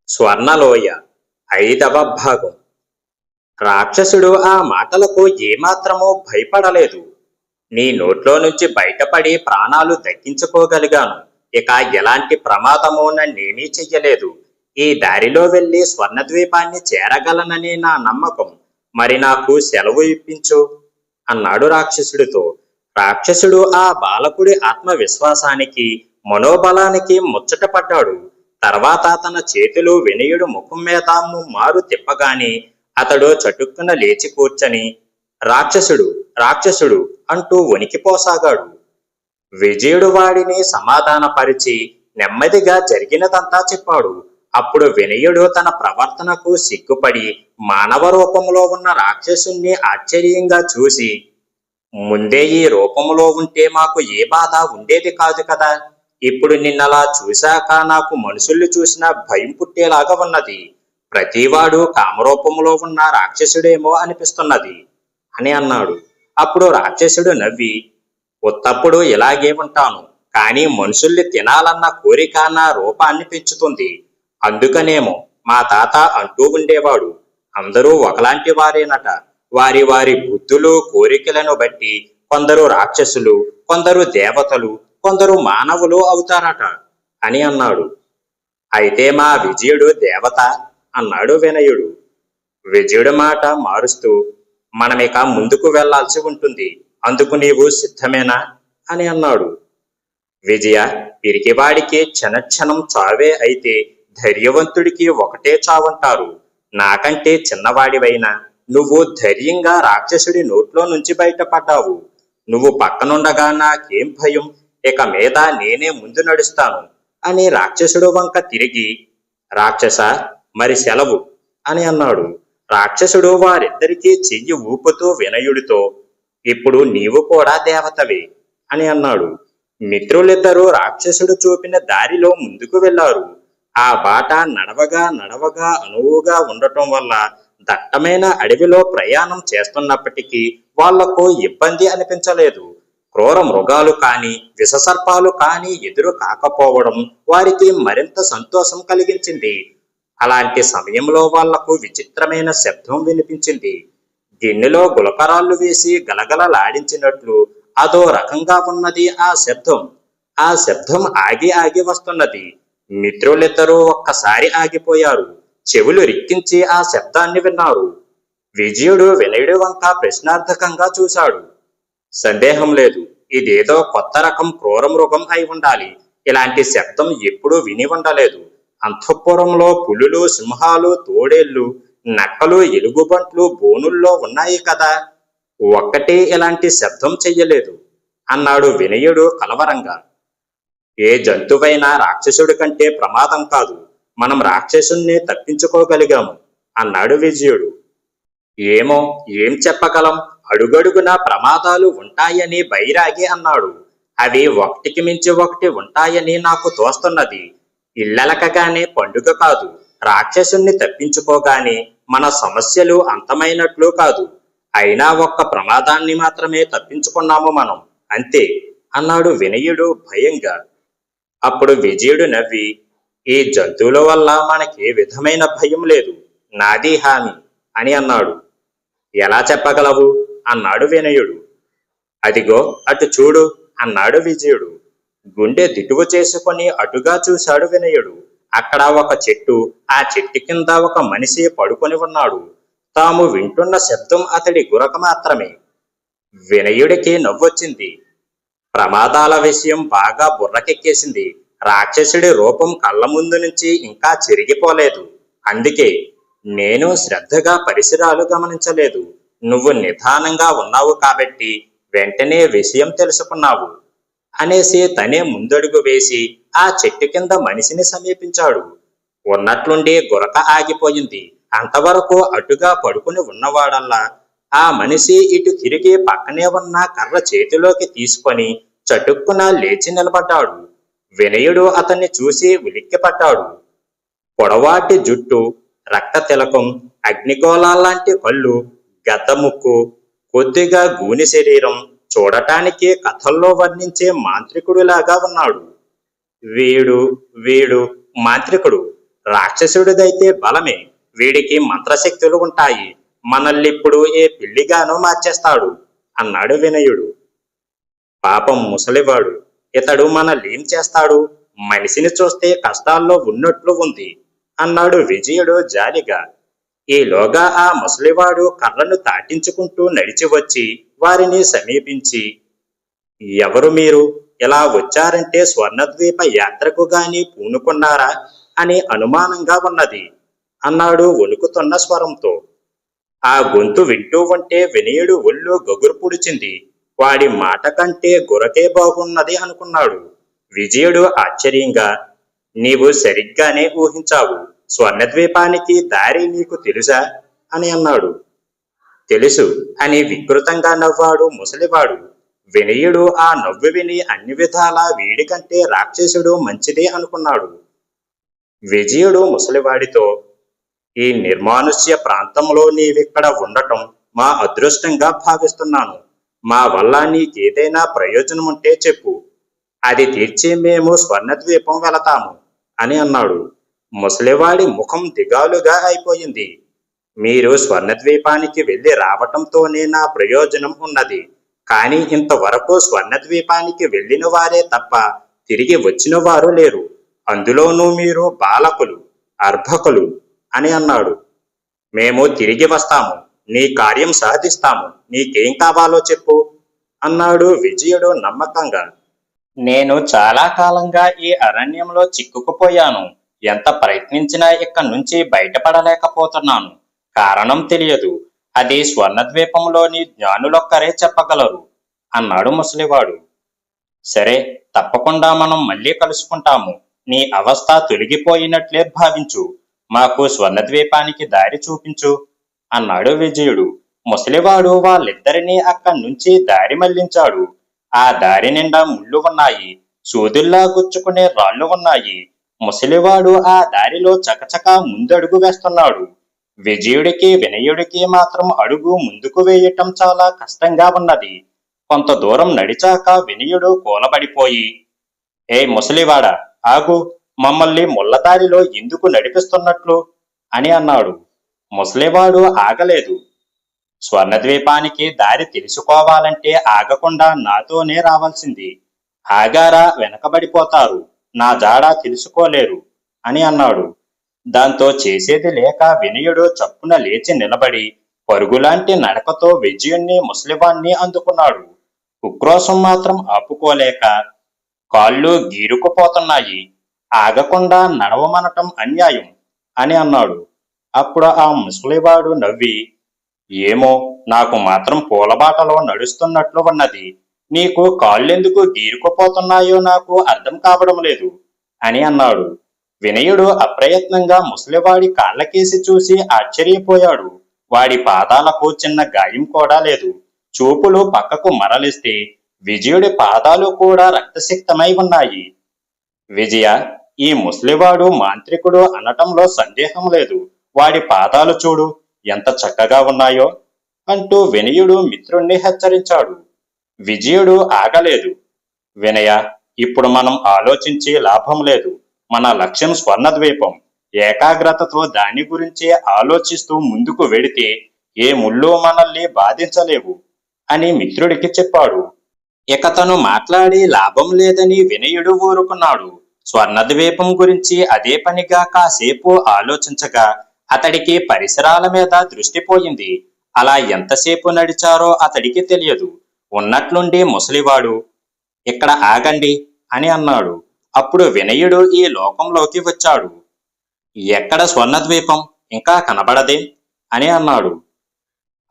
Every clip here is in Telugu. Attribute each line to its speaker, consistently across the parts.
Speaker 1: స్వర్ణలోయ 5వ భాగం. రాక్షసుడు ఆ మాటలకు ఏమాత్రమూ భయపడలేదు. నీ నోట్లో నుంచి బయటపడి ప్రాణాలు దక్కించుకోగలిగాను. ఇక ఎలాంటి ప్రమాదమూ నన్నేమీ చెయ్యలేదు. ఈ దారిలో వెళ్లి స్వర్ణద్వీపాన్ని చేరగలనని నా నమ్మకం. మరి నాకు సెలవు ఇప్పించు అన్నాడు రాక్షసుడితో. రాక్షసుడు ఆ బాలకుడి ఆత్మవిశ్వాసానికి, మనోబలానికి ముచ్చటపడ్డాడు. తర్వాత తన చేతులు వినయుడు ముఖం మీద మారు తిప్పగానే అతడు చటుక్కున లేచి కూర్చొని రాక్షసుడు రాక్షసుడు అంటూ వణికిపోసాగాడు. విజయుడు వాడిని సమాధానపరిచి నెమ్మదిగా జరిగినదంతా చెప్పాడు. అప్పుడు వినయుడు తన ప్రవర్తనకు సిగ్గుపడి మానవ రూపంలో ఉన్న రాక్షసుణ్ణి ఆశ్చర్యంగా చూసి, ముందే ఈ రూపంలో ఉంటే మాకు ఏ బాధ ఉండేది కాదు కదా. ఇప్పుడు నిన్నలా చూశాక నాకు మనుషుల్ని చూసిన భయం పుట్టేలాగా ఉన్నది. ప్రతివాడు కామరూపంలో ఉన్న రాక్షసుడేమో అనిపిస్తున్నది అని అన్నాడు. అప్పుడు రాక్షసుడు నవ్వి, ఉత్తప్పుడు ఇలాగే ఉంటాను, కానీ మనుషుల్ని తినాలన్న కోరిక నా రూపాన్ని పెంచుతుంది. అందుకనేమో మా తాత అంటూ ఉండేవాడు, అందరూ ఒకలాంటి వారేనట. వారి వారి బుద్ధులు కోరికలను బట్టి కొందరు రాక్షసులు, కొందరు దేవతలు, కొందరు మానవులు అవుతారట అని అన్నాడు. అయితే మా విజయుడు దేవత అన్నాడు వినయుడు. విజయుడు మాట మారుస్తూ, మనమిక ముందుకు వెళ్లాల్సి ఉంటుంది, అందుకు నీవు సిద్ధమేనా అని అన్నాడు. విజయ, పిరికివాడికి క్షణక్షణం చావే అయితే ధైర్యవంతుడికి ఒకటే చావంటారు. నాకంటే చిన్నవాడివైనా నువ్వు ధైర్యంగా రాక్షసుడి నోట్లో నుంచి బయటపడ్డావు. నువ్వు పక్కనుండగా నాకేం భయం, ఇక మీద నేనే ముందు నడుస్తాను అని రాక్షసుడు వంక తిరిగి, రాక్షస, మరి సెలవు అని అన్నాడు. రాక్షసుడు వారిద్దరికీ చెయ్యి ఊపుతూ వినయుడితో, ఇప్పుడు నీవు కూడా దేవతవే అని అన్నాడు. మిత్రులిద్దరూ రాక్షసుడు చూపిన దారిలో ముందుకు వెళ్లారు. ఆ బాట నడవగా నడవగా అనువుగా ఉండటం వల్ల దట్టమైన అడవిలో ప్రయాణం చేస్తున్నప్పటికీ వాళ్లకు ఇబ్బంది అనిపించలేదు. క్రూర మృగాలు కాని, విషసర్పాలు కాని ఎదురు కాకపోవడం వారికి మరింత సంతోషం కలిగించింది. అలాంటి సమయంలో వాళ్లకు విచిత్రమైన శబ్దం వినిపించింది. గిన్నెలో గులకరాళ్లు వేసి గలగలలాడించినట్లు అదో రకంగా ఉన్నది ఆ శబ్దం. ఆ శబ్దం ఆగి ఆగి వస్తున్నది. మిత్రులిద్దరూ ఒక్కసారి ఆగిపోయారు. చెవులు రిక్కించి ఆ శబ్దాన్ని విన్నారు. విజయుడు వినయుడి వంక ప్రశ్నార్థకంగా చూశాడు. సందేహం లేదు, ఇదేదో కొత్త రకం క్రూర మృగం అయి ఉండాలి. ఇలాంటి శబ్దం ఎప్పుడూ విని ఉండలేదు. అంతఃపురంలో పులులు, సింహాలు, తోడేళ్లు, నక్కలు, ఎలుగుబంట్లు బోనుల్లో ఉన్నాయి కదా, ఒక్కటే ఇలాంటి శబ్దం చెయ్యలేదు అన్నాడు వినయుడు కలవరంగా. ఏ జంతువైనా రాక్షసుడి కంటే ప్రమాదం కాదు, మనం రాక్షసుణ్ణి తప్పించుకోగలిగాము అన్నాడు విజయుడు. ఏమో, ఏం చెప్పగలం, అడుగడుగున ప్రమాదాలు ఉంటాయని బైరాగి అన్నాడు. అవి ఒకటికి మించి ఒకటి ఉంటాయని నాకు తోస్తున్నది. ఇల్లలకగానే పండుగ కాదు, రాక్షసుణ్ణి తప్పించుకోగానే మన సమస్యలు అంతమైనట్లు కాదు. అయినా ఒక్క ప్రమాదాన్ని మాత్రమే తప్పించుకున్నాము మనం, అంతే అన్నాడు వినయుడు భయంగా. అప్పుడు విజయుడు నవ్వి, ఈ జంతువుల వల్ల మనకే విధమైన భయం లేదు, నాది హామీ అని అన్నాడు. ఎలా చెప్పగలవు అన్నాడు వినయుడు. అదిగో అటు చూడు అన్నాడు విజయుడు. గుండె దిటువు చేసుకొని అటుగా చూశాడు వినయుడు. అక్కడ ఒక చెట్టు, ఆ చెట్టు కింద ఒక మనిషి పడుకొని ఉన్నాడు. తాము వింటున్న శబ్దం అతడి గురక మాత్రమే. వినయుడికి నవ్వొచ్చింది. ప్రమాదాల విషయం బాగా బుర్రకెక్కేసింది. రాక్షసుడి రూపం కళ్ళ ముందు నుంచి ఇంకా చెరిగిపోలేదు. అందుకే నేను శ్రద్ధగా పరిసరాలు గమనించలేదు. నువ్వు నిదానంగా ఉన్నావు కాబట్టి వెంటనే విషయం తెలుసుకున్నావు అనేసి తనే ముందడుగు వేసి ఆ చెట్టు కింద మనిషిని సమీపించాడు. ఉన్నట్లుండి గురక ఆగిపోయింది. అంతవరకు అటుగా పడుకుని ఉన్నవాడల్లా ఆ మనిషి ఇటు తిరిగి పక్కనే ఉన్న కర్ర చేతిలోకి తీసుకొని చటుక్కున లేచి నిలబడ్డాడు. వినయుడు అతన్ని చూసి ఉలిక్కిపడ్డాడు. పొడవాటి జుట్టు, రక్త తిలకం, అగ్నిగోళాల్లాంటి కళ్ళు, గద్ద ముక్కు, కొద్దిగా గూని శరీరం, చూడటానికి కథల్లో వర్ణించే మాంత్రికుడిలాగా ఉన్నాడు. వీడు వీడు మాంత్రికుడు రాక్షసుడిదైతే బలమే, వీడికి మంత్రశక్తులు ఉంటాయి, మనల్నిప్పుడు ఏ పిల్లిగానో మార్చేస్తాడు అన్నాడు వినయుడు. పాపం ముసలివాడు, ఇతడు మనల్నేం చేస్తాడు, మనిషిని చూస్తే కష్టాల్లో ఉన్నట్లు ఉంది అన్నాడు విజయుడు జాలిగా. ఈలోగా ఆ ముసలివాడు కర్రను తాటించుకుంటూ నడిచి వచ్చి వారిని సమీపించి, ఎవరు మీరు, ఇలా వచ్చారంటే స్వర్ణద్వీప యాత్రకు గాని పూనుకున్నారా అని అనుమానంగా ఉన్నది అన్నాడు వణుకుతున్న స్వరంతో. ఆ గొంతు వింటూ ఉంటే వినయుడు ఒళ్ళు గగురు పుడిచింది. వాడి మాట కంటే గురకే బాగున్నది అనుకున్నాడు. విజయుడు ఆశ్చర్యంగా, నీవు సరిగ్గానే ఊహించావు, స్వర్ణద్వీపానికి దారి నీకు తెలుసా అని అన్నాడు. తెలుసు అని వికృతంగా నవ్వాడు ముసలివాడు. వినయుడు ఆ నవ్వు విని అన్ని విధాలా వీడికంటే రాక్షసుడు మంచిదే అనుకున్నాడు. విజయుడు ముసలివాడితో, ఈ నిర్మానుష్య ప్రాంతంలో నీవిక్కడ ఉండటం మా అదృష్టంగా భావిస్తున్నాను. మా వల్ల నీకేదైనా ప్రయోజనం ఉంటే చెప్పు, అది తీర్చి మేము స్వర్ణద్వీపం వెళతాము అని అన్నాడు. ముసలివాడి ముఖం దిగాలుగా అయిపోయింది. మీరు స్వర్ణద్వీపానికి వెళ్ళి రావటంతోనే నా ప్రయోజనం ఉన్నది, కానీ ఇంతవరకు స్వర్ణద్వీపానికి వెళ్ళిన వారే తప్ప తిరిగి వచ్చిన వారు లేరు, అందులోనూ మీరు బాలకులు, అర్భకులు అని అన్నాడు. మేము తిరిగి వస్తాము, నీ కార్యం సాధిస్తాము, నీకేం కావాలో చెప్పు అన్నాడు విజయుడు నమ్మకంగా. నేను చాలా కాలంగా ఈ అరణ్యంలో చిక్కుకుపోయాను. ఎంత ప్రయత్నించినా ఇక్కడి నుంచి బయటపడలేకపోతున్నాను. కారణం తెలియదు. అది స్వర్ణద్వీపంలోని జ్ఞానులొక్కరే చెప్పగలరు అన్నాడు ముసలివాడు. సరే, తప్పకుండా మనం మళ్ళీ కలుసుకుంటాము. నీ అవస్థ తొలగిపోయినట్లే భావించు. మాకు స్వర్ణద్వీపానికి దారి చూపించు అన్నాడు విజయుడు. ముసలివాడు వాళ్ళిద్దరినీ అక్కడి నుంచి దారి మళ్లించాడు. ఆ దారి నిండా ముళ్ళు ఉన్నాయి, సూదుల్లా గుచ్చుకునే రాళ్లు ఉన్నాయి. ముసలివాడు ఆ దారిలో చకచకా ముందడుగు వేస్తున్నాడు. విజయుడికి వినయుడికి మాత్రం అడుగు ముందుకు వేయటం చాలా కష్టంగా ఉన్నది. కొంత దూరం నడిచాక వినయుడు కూలబడిపోయి, ఏ ముసలివాడా, ఆగు, మమ్మల్ని ముళ్ళదారిలో ఎందుకు నడిపిస్తున్నట్లు అని అన్నాడు. ముసలివాడు ఆగలేదు. స్వర్ణద్వీపానికి దారి తెలుసుకోవాలంటే ఆగకుండా నాతోనే రావాల్సింది. ఆగారా వెనకబడిపోతారు, నా జాడ తెలుసుకోలేరు అని అన్నాడు. దాంతో చేసేది లేక వినయుడు చప్పున లేచి నిలబడి పరుగులాంటి నడకతో విజయుణ్ణి ముసలివాణ్ణి అందుకున్నాడు. ఉక్రోషం మాత్రం ఆపుకోలేక, కాళ్ళు గీరుకుపోతున్నాయి, ఆగకుండా నడవమనటం అన్యాయం అని అన్నాడు. అప్పుడు ఆ ముసలివాడు నవ్వి, ఏమో, నాకు మాత్రం పూలబాటలో నడుస్తున్నట్లు ఉన్నది. నీకు కాళ్ళెందుకు గీరుకుపోతున్నాయో నాకు అర్థం కావడం లేదు అని అన్నాడు. వినయుడు అప్రయత్నంగా ముసలివాడి కాళ్ళకేసి చూసి ఆశ్చర్యపోయాడు. వాడి పాదాలకు చిన్న గాయం కూడా లేదు. చూపులు పక్కకు మరలిస్తే విజయుడి పాదాలు కూడా రక్తసిక్తమై ఉన్నాయి. విజయ, ఈ ముసలివాడు మాంత్రికుడు అనటంలో సందేహం లేదు. వాడి పాదాలు చూడు, ఎంత చక్కగా ఉన్నాయో అంటూ వినయుడు మిత్రుణ్ణి హెచ్చరించాడు. విజయుడు ఆగలేదు. వినయ, ఇప్పుడు మనం ఆలోచించి లాభం లేదు. మన లక్ష్యం స్వర్ణద్వీపం. ఏకాగ్రతతో దాని గురించే ఆలోచిస్తూ ముందుకు వెడితే ఏ ముళ్ళు మనల్ని బాధించలేవు అని మిత్రుడికి చెప్పాడు. ఇక తను మాట్లాడి లాభం లేదని వినయుడు ఊరుకున్నాడు. స్వర్ణద్వీపం గురించి అదే పనిగా కాసేపు ఆలోచించగా అతడికి పరిసరాల మీద దృష్టి పోయింది. అలా ఎంతసేపు నడిచారో అతడికి తెలియదు. ఉన్నట్లుండి ముసలివాడు, ఇక్కడ ఆగండి అని అన్నాడు. అప్పుడు వినయుడు ఈ లోకంలోకి వచ్చాడు. ఎక్కడ స్వర్ణద్వీపం, ఇంకా కనబడదే అని అన్నాడు.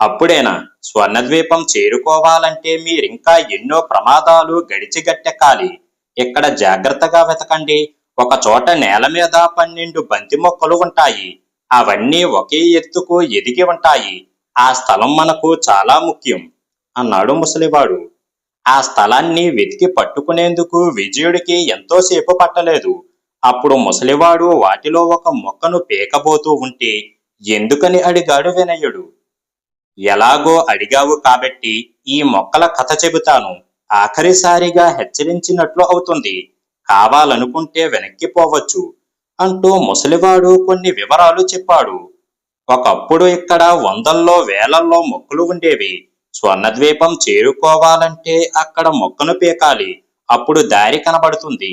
Speaker 1: అప్పుడేనా, స్వర్ణద్వీపం చేరుకోవాలంటే మీరింకా ఎన్నో ప్రమాదాలు గడిచిగట్టెక్కాలి. ఇక్కడ జాగ్రత్తగా వెతకండి. ఒక చోట నేల మీద 12 బంతి మొక్కలు ఉంటాయి. అవన్నీ ఒకే ఎత్తుకు ఎదిగి ఉంటాయి. ఆ స్థలం మనకు చాలా ముఖ్యం అన్నాడు ముసలివాడు. ఆ స్థలాన్ని వెతికి పట్టుకునేందుకు విజయుడికి ఎంతోసేపు పట్టలేదు. అప్పుడు ముసలివాడు వాటిలో ఒక మొక్కను పీకబోతూ ఉంటే ఎందుకని అడిగాడు వినయుడు. ఎలాగో అడిగావు కాబట్టి ఈ మొక్కల కథ చెబుతాను. ఆఖరిసారిగా హెచ్చరించినట్లు అవుతుంది. కావాలనుకుంటే వెనక్కిపోవచ్చు అంటూ ముసలివాడు కొన్ని వివరాలు చెప్పాడు. ఒకప్పుడు ఇక్కడ వందల్లో వేలల్లో మొక్కలు ఉండేవి. స్వర్ణద్వీపం చేరుకోవాలంటే అక్కడ మొక్కను పీకాలి. అప్పుడు దారి కనబడుతుంది.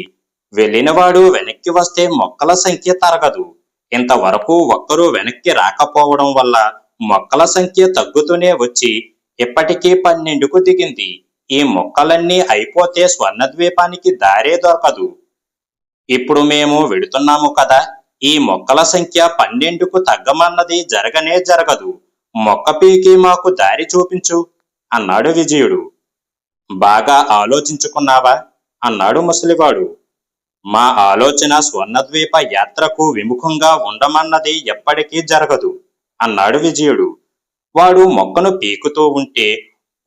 Speaker 1: వెళ్ళినవాడు వెనక్కి వస్తే మొక్కల సంఖ్య తరగదు. ఇంతవరకు ఒక్కరూ వెనక్కి రాకపోవడం వల్ల మొక్కల సంఖ్య తగ్గుతూనే వచ్చి ఇప్పటికీ 12కు దిగింది. ఈ మొక్కలన్నీ అయిపోతే స్వర్ణద్వీపానికి దారే దొరకదు. ఇప్పుడు మేము వెడుతున్నాము కదా, ఈ మొక్కల సంఖ్య 12కు తగ్గమన్నది జరగనే జరగదు. మొక్క పీకి మాకు దారి చూపించు అన్నాడు విజయుడు. బాగా ఆలోచించుకున్నావా అన్నాడు ముసలివాడు. మా ఆలోచన స్వర్ణద్వీప యాత్రకు విముఖంగా ఉండమన్నది ఎప్పటికీ జరగదు అన్నాడు విజయుడు. వాడు మొక్కను పీకుతూ ఉంటే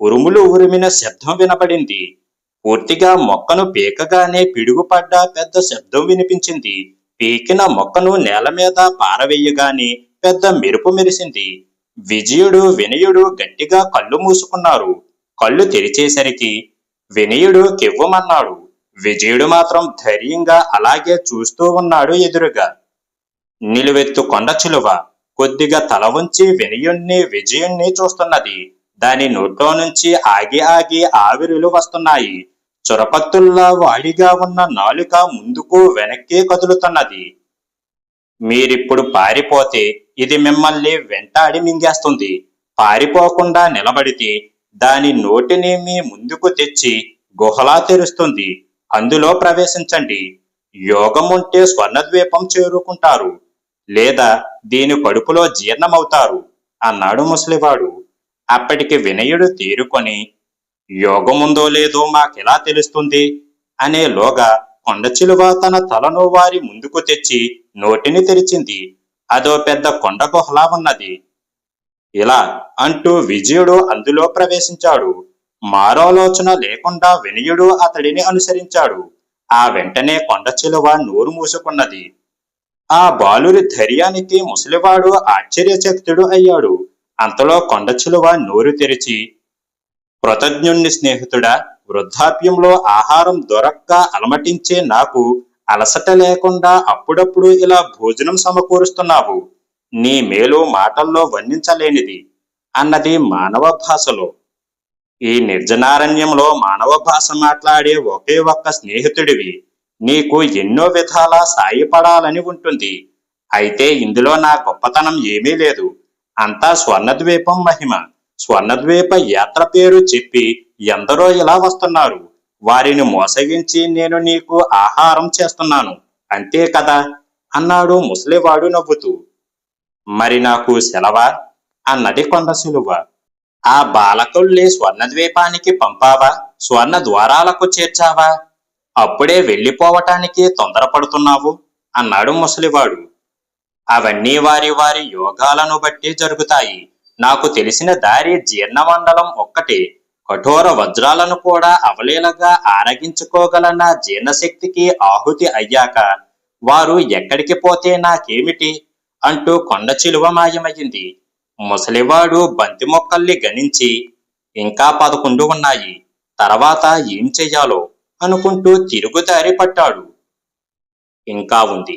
Speaker 1: ఉరుములు ఉరిమిన శబ్దం వినపడింది. పూర్తిగా మొక్కను పీకగానే పిడుగుపడ్డ పెద్ద శబ్దం వినిపించింది. పీకిన మొక్కను నేల మీద పారవేయగానే పెద్ద మెరుపు మెరిసింది. విజయుడు వినయుడు గట్టిగా కళ్ళు మూసుకున్నారు. కళ్ళు తెరిచేసరికి వినయుడు కెవ్వమన్నాడు. విజయుడు మాత్రం ధైర్యంగా అలాగే చూస్తూ ఉన్నాడు ఎదురుగా. నిలువెత్తు కొండ చిలువ కొద్దిగా తల వంచి విజయుణ్ణి చూస్తున్నది. దాని నోట్లో నుంచి ఆగి ఆగి ఆవిరులు వస్తున్నాయి. చురకత్తుల్లా వాడిగా ఉన్న నాలుక ముందుకు వెనక్కి కదులుతున్నది. మీరిప్పుడు పారిపోతే ఇది మిమ్మల్ని వెంటాడి మింగేస్తుంది. పారిపోకుండా నిలబడితే దాని నోటిని మీ ముందుకు తెచ్చి గుహలా తెరుస్తుంది. అందులో ప్రవేశించండి. యోగముంటే స్వర్ణద్వీపం చేరుకుంటారు, లేదా దీని కడుపులో జీర్ణమవుతారు అన్నాడు ముసలివాడు. అప్పటికి వినయుడు తేరుకొని, యోగముందో లేదో మాకెలా తెలుస్తుంది అనేలోగా కొండచిలువ తన తలను వారి ముందుకు తెచ్చి నోటిని తెరిచింది. అదో పెద్ద కొండ గుహలా ఉన్నది. ఇలా అంటూ విజయుడు అందులో ప్రవేశించాడు. మారోలోచన లేకుండా వినయుడు అతడిని అనుసరించాడు. ఆ వెంటనే కొండచిలువ నోరు మూసుకున్నది. ఆ బాలురి ధైర్యానికి ముసలివాడు ఆశ్చర్యచకితుడు అయ్యాడు. అంతలో కొండచిలువ నోరు తెరిచి, కృతజ్ఞుణ్ణి స్నేహితుడా, వృద్ధాప్యంలో ఆహారం దొరక్క అలమటించే నాకు అలసట లేకుండా అప్పుడప్పుడు ఇలా భోజనం సమకూరుస్తున్నావు. నీ మేలు మాటల్లో వర్ణించలేనిది అన్నది మానవ భాషలో. ఈ నిర్జనారణ్యంలో మానవ భాష మాట్లాడే ఒకే ఒక్క స్నేహితుడివి. నీకు ఎన్నో విధాలా సాయపడాలని ఉంటుంది. అయితే ఇందులో నా గొప్పతనం ఏమీ లేదు. అంతా స్వర్ణద్వీపం మహిమ. స్వర్ణద్వీప యాత్ర పేరు చెప్పి ఎందరో ఇలా వస్తున్నారు. వారిని మోసగించి నేను నీకు ఆహారం చేస్తున్నాను, అంతే కదా అన్నాడు ముసలివాడు నవ్వుతూ. మరి నాకు సెలవా అన్నది కొండచిలువ. ఆ బాలకుల్ని స్వర్ణద్వీపానికి పంపావా, స్వర్ణ ద్వారాలకు చేర్చావా? అప్పుడే వెళ్ళిపోవటానికి తొందరపడుతున్నావు అన్నాడు ముసలివాడు. అవన్నీ వారి వారి యోగాలను బట్టి జరుగుతాయి. నాకు తెలిసిన దారి జీర్ణమండలం ఒక్కటే. కఠోర వజ్రాలను కూడా అవలీలగా ఆరగించుకోగల నా జీర్ణశక్తికి ఆహుతి అయ్యాక వారు ఎక్కడికి పోతే నాకేమిటి అంటూ కొండచిలువ మాయమయ్యింది. ముసలివాడు బంతి మొక్కల్ని గణించి, ఇంకా 11 ఉన్నాయి, తర్వాత ఏం చెయ్యాలో అనుకుంటూ తిరుగుదారి పట్టాడు. ఇంకా ఉంది.